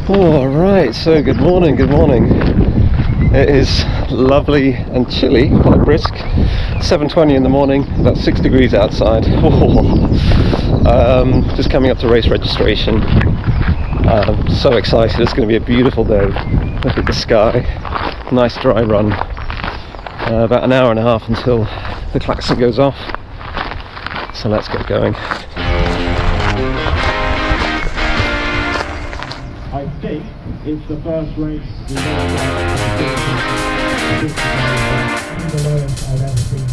All right, so good morning. It is lovely and chilly, quite brisk. 7:20 in the morning, about 6 degrees outside. Just coming up to race registration. So excited, it's going to be a beautiful day. Look at the sky, nice dry run. About an hour and a half until the klaxon goes off. So let's get going. I think it's the first race the lowest I've ever seen in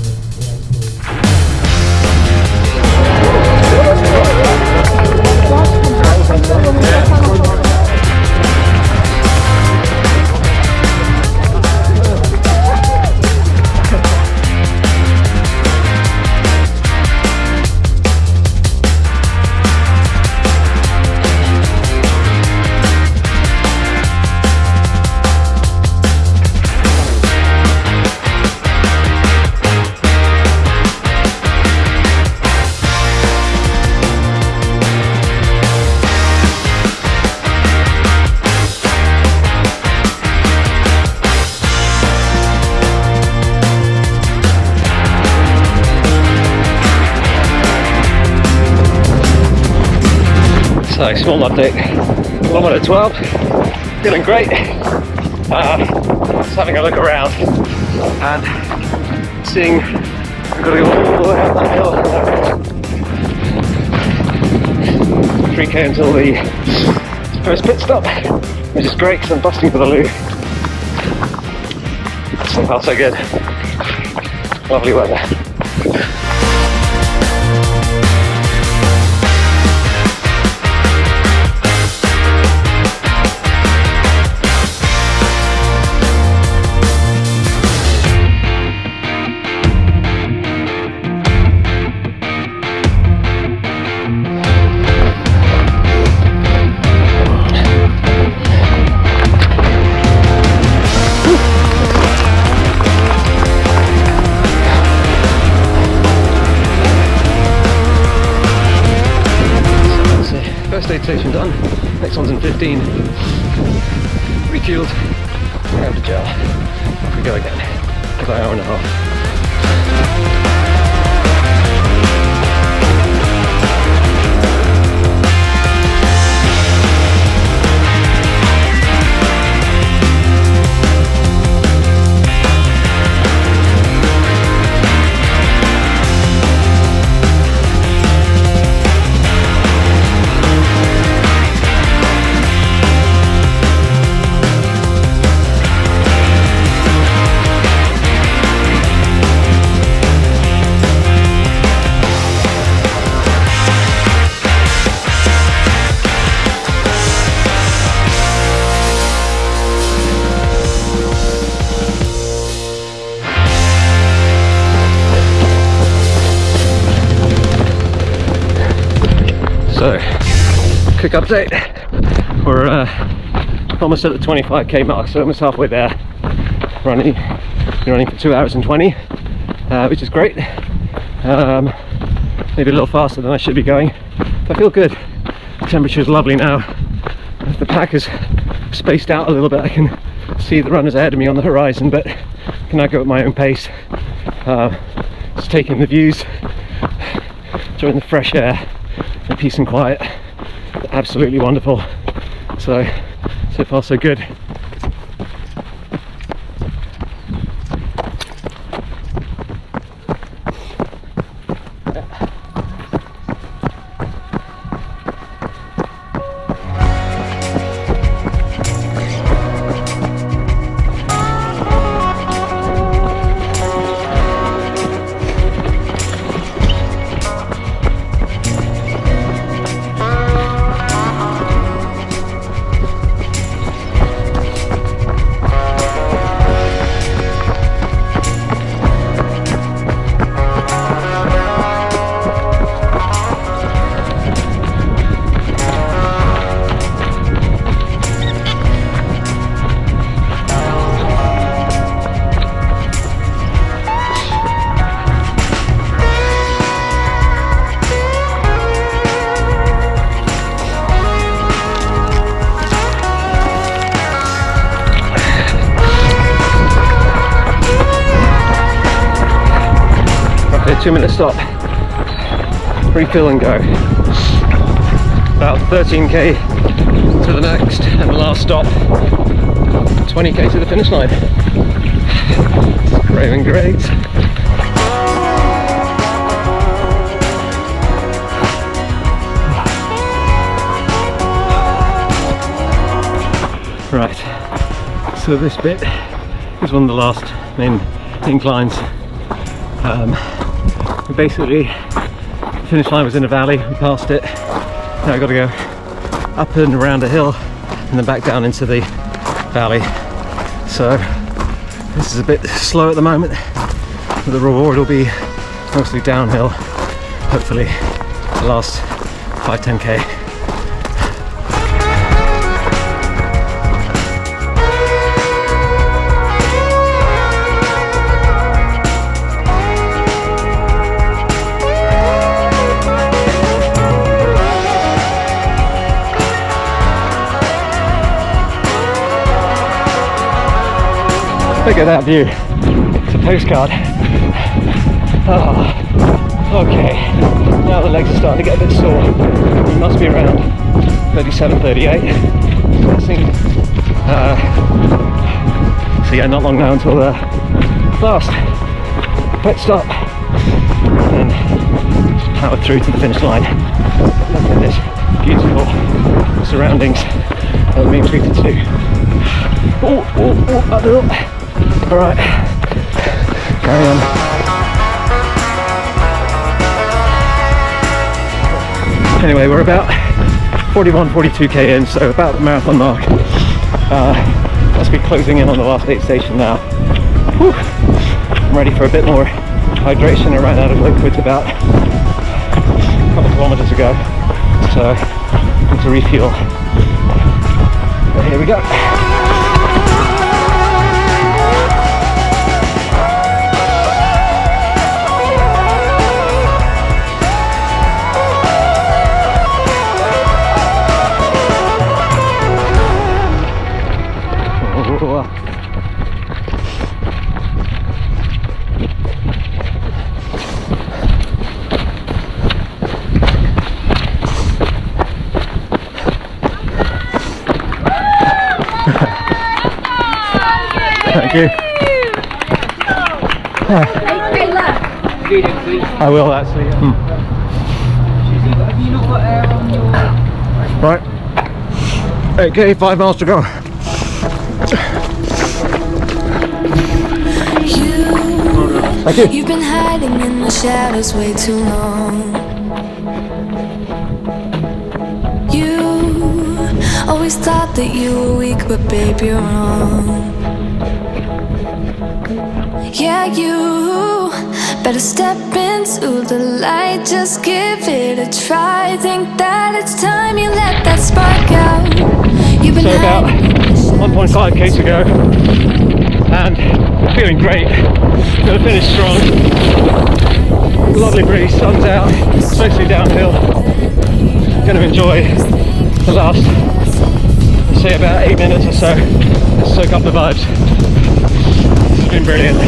So, small update, kilometre 12, feeling great. Just having a look around and seeing we've got to go all the way up that hill. 3k until the first pit stop, which is great because I'm busting for the loo. So far so good. Lovely weather. First aid station done, next one's in 15. Refueled, out of gel. Off we go again, another hour and a half. So, quick update, we're almost at the 25k mark, so almost halfway there. Been running for 2 hours and 20, which is great. Maybe a little faster than I should be going, but I feel good. The temperature's lovely now. The pack is spaced out a little bit. I can see the runners ahead of me on the horizon, but I can now go at my own pace. Just taking the views, enjoying the fresh air. The peace and quiet, absolutely wonderful. So far so good. Okay, 2-minute stop. Refill and go. About 13k to the next, and the last stop 20k to the finish line. Craving great. Right, so this bit is one of the last main inclines. Basically, the finish line was in a valley, we passed it. Now I've got to go up and around a hill and then back down into the valley. So this is a bit slow at the moment, but the reward will be mostly downhill, hopefully the last 5-10k. Look at that view. It's a postcard. Oh, okay. Now the legs are starting to get a bit sore. We must be around 37, 38. So yeah, not long now until the last pit stop. And then just power through to the finish line. Look at this beautiful surroundings that Main Street to do. Oh, uphill. Alright, carry on. Anyway, we're about 41-42k in, so about the marathon mark. Must be closing in on the last aid station now. Whew. I'm ready for a bit more hydration. I ran out of liquids about a couple of kilometers ago, so I need to refuel. But here we go. Thank you. I will actually. Right. Okay, 5 miles to go. Thank you. You've been hiding in the shadows way too long. You always thought that you were weak, but babe, you're wrong. Yeah, you better step into the light, just give it a try. Think that it's time you let that spark out. You've been so about 1.5k to go, and feeling great. Gonna finish strong. Lovely breeze, sun's out, it's mostly downhill. Gonna enjoy the last, let's say, about 8 minutes or so. Let's soak up the vibes. It's been brilliant.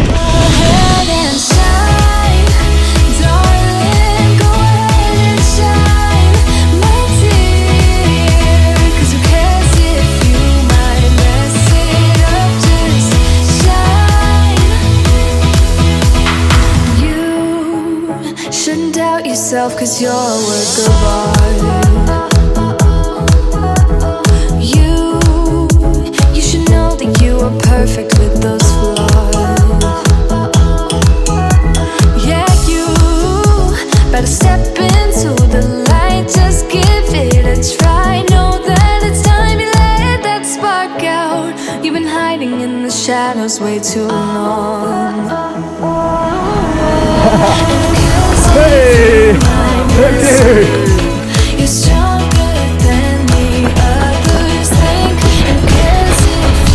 Cause you're a work of art. You should know that you are perfect with those flaws. Yeah, you better step into the light, just give it a try. Know that it's time you let that spark out. You've been hiding in the shadows way too long. Hey! Thank you! You're stronger than the others think.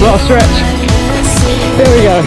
Last stretch. Here we go.